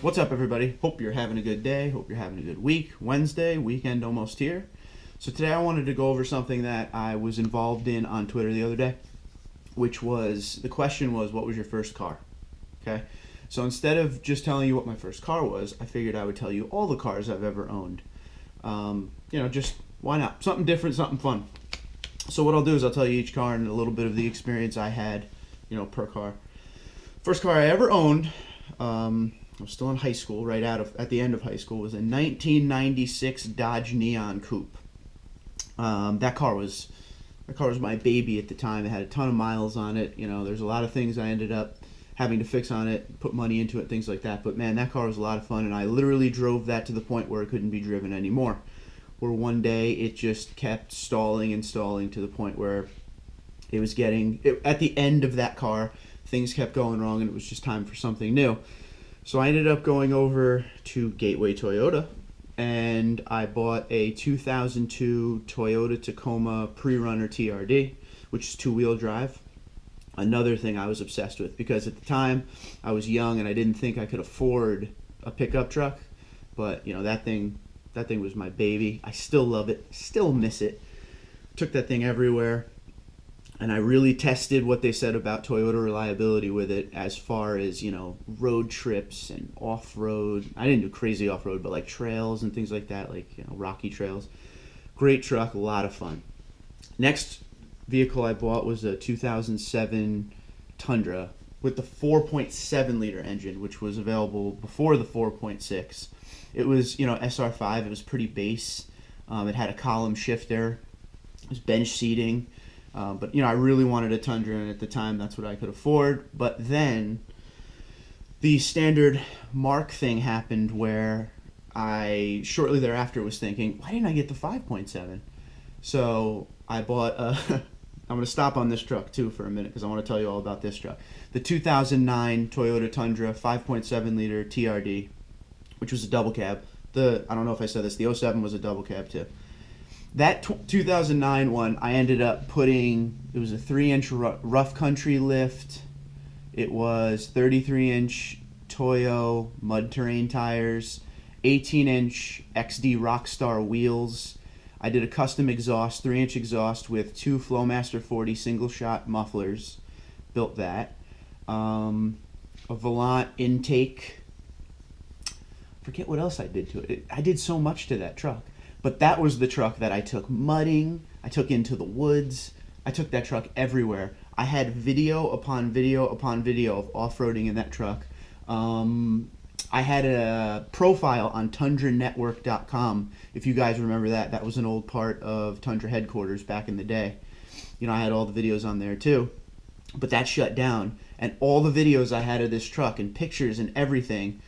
What's up, everybody? Hope you're having a good day. Hope you're having a good week. Wednesday, weekend almost here. So today I wanted to go over something that I was involved in on Twitter the other day, which was, the question was, what was your first car? Okay? So instead of just telling you what my first car was, I figured I would tell you all the cars I've ever owned. Just why not? Something different, something fun. So what I'll do is I'll tell you each car and a little bit of the experience I had, per car. First car I ever owned, I was still in high school, at the end of high school, was a 1996 Dodge Neon Coupe. That car was my baby at the time. It had a ton of miles on it. There's a lot of things I ended up having to fix on it, put money into it, things like that. But man, that car was a lot of fun, and I literally drove that to the point where it couldn't be driven anymore. Where one day it just kept stalling and stalling to the point where it was at the end of that car, things kept going wrong, and it was just time for something new. So I ended up going over to Gateway Toyota, and I bought a 2002 Toyota Tacoma Pre-Runner TRD, which is two-wheel drive. Another thing I was obsessed with, because at the time I was young and I didn't think I could afford a pickup truck, but that thing was my baby. I still love it, still miss it. Took that thing everywhere. And I really tested what they said about Toyota reliability with it, as far as, road trips and off-road. I didn't do crazy off-road, but like trails and things like that, rocky trails. Great truck, a lot of fun. Next vehicle I bought was a 2007 Tundra with the 4.7 liter engine, which was available before the 4.6. It was, SR5. It was pretty base. It had a column shifter. It was bench seating. But I really wanted a Tundra, and at the time that's what I could afford. But then the standard mark thing happened, where I shortly thereafter was thinking, why didn't I get the 5.7? So I bought I'm going to stop on this truck too for a minute, because I want to tell you all about this truck. The 2009 Toyota Tundra 5.7 liter TRD, which was a double cab. I don't know if I said this, the 07 was a double cab too. That 2009 one, I ended up putting, it was a 3-inch rough country lift. It was 33-inch Toyo mud terrain tires, 18-inch XD Rockstar wheels. I did a custom exhaust, 3-inch exhaust with 2 Flowmaster 40 single-shot mufflers. Built that. A Volant intake. Forget what else I did to it. I did so much to that truck. But that was the truck that I took mudding, I took into the woods, I took that truck everywhere. I had video upon video upon video of off-roading in that truck. I had a profile on TundraNetwork.com, if you guys remember that. That was an old part of Tundra headquarters back in the day. I had all the videos on there too. But that shut down, and all the videos I had of this truck and pictures and everything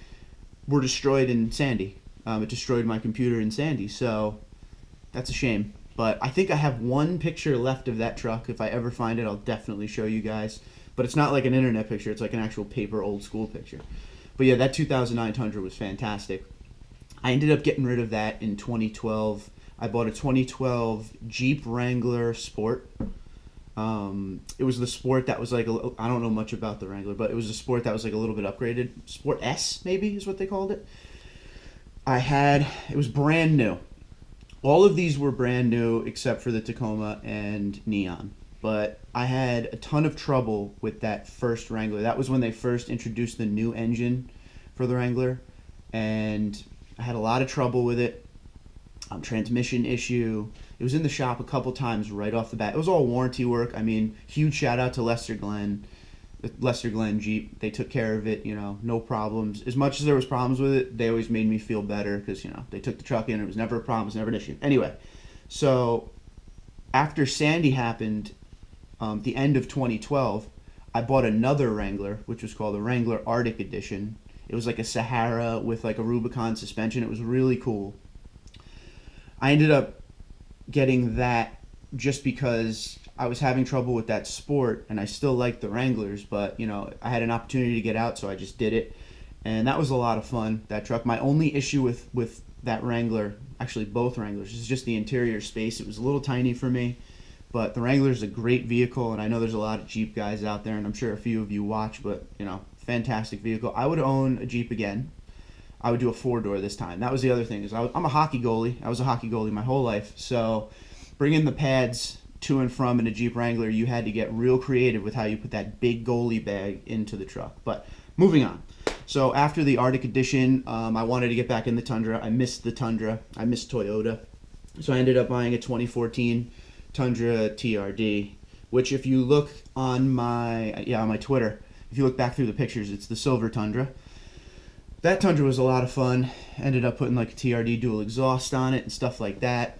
were destroyed in Sandy. It destroyed my computer in Sandy, so that's a shame. But I think I have one picture left of that truck. If I ever find it, I'll definitely show you guys. But it's not like an internet picture. It's like an actual paper old school picture. But yeah, that 2009 Tundra was fantastic. I ended up getting rid of that in 2012. I bought a 2012 Jeep Wrangler Sport. It was the Sport that was like, I don't know much about the Wrangler, but it was a Sport that was like a little bit upgraded. Sport S, maybe, is what they called it. It was brand new. All of these were brand new except for the Tacoma and Neon. But I had a ton of trouble with that first Wrangler. That was when they first introduced the new engine for the Wrangler. And I had a lot of trouble with it. Transmission issue. It was in the shop a couple times right off the bat. It was all warranty work. I mean, huge shout out to Lester Glenn. Lester Glenn Jeep, they took care of it, no problems. As much as there was problems with it, they always made me feel better, because, they took the truck in, it was never a problem, it was never an issue. Anyway, so after Sandy happened, the end of 2012, I bought another Wrangler, which was called the Wrangler Arctic Edition. It was like a Sahara with like a Rubicon suspension. It was really cool. I ended up getting that just because I was having trouble with that Sport, and I still liked the Wranglers, but I had an opportunity to get out, so I just did it, and that was a lot of fun, that truck. My only issue with that Wrangler, actually both Wranglers, is just the interior space. It was a little tiny for me, but the Wrangler is a great vehicle, and I know there's a lot of Jeep guys out there, and I'm sure a few of you watch, but fantastic vehicle. I would own a Jeep again. I would do a 4-door this time. That was the other thing. I'm a hockey goalie. I was a hockey goalie my whole life. So bringing the pads to and from in a Jeep Wrangler, you had to get real creative with how you put that big goalie bag into the truck. But moving on. So after the Arctic Edition, I wanted to get back in the Tundra. I missed the Tundra. I missed Toyota. So I ended up buying a 2014 Tundra TRD, which if you look on my Twitter, if you look back through the pictures, it's the silver Tundra. That Tundra was a lot of fun. Ended up putting like a TRD dual exhaust on it and stuff like that.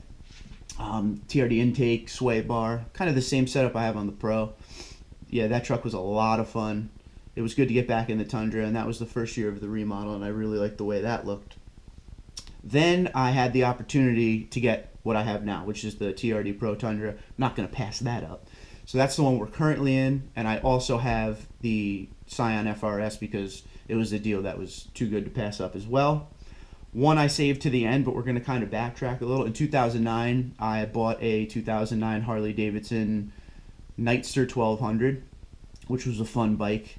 TRD intake, sway bar, kind of the same setup I have on the Pro. Yeah, that truck was a lot of fun. It was good to get back in the Tundra, and that was the first year of the remodel, and I really liked the way that looked. Then I had the opportunity to get what I have now, which is the TRD Pro Tundra. I'm not going to pass that up. So that's the one we're currently in, and I also have the Scion FRS because it was a deal that was too good to pass up as well. One I saved to the end, but we're going to kind of backtrack a little. In 2009, I bought a 2009 Harley-Davidson Nightster 1200, which was a fun bike.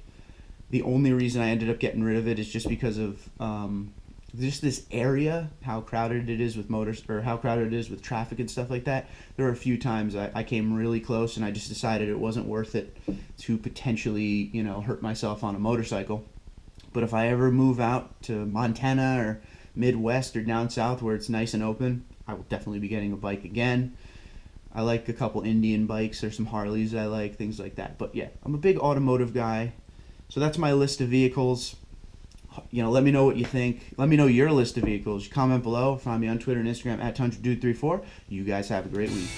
The only reason I ended up getting rid of it is just because of just this area, how crowded it is with motors, or how crowded it is with traffic and stuff like that. There were a few times I came really close, and I just decided it wasn't worth it to potentially, hurt myself on a motorcycle. But if I ever move out to Montana or Midwest or down south where it's nice and open, I will definitely be getting a bike again. I like a couple Indian bikes. There's some Harleys I like, things like that. But yeah, I'm a big automotive guy. So that's my list of vehicles. Let me know what you think. Let me know your list of vehicles. Comment below. Find me on Twitter and Instagram at TundraDude34. You guys have a great week.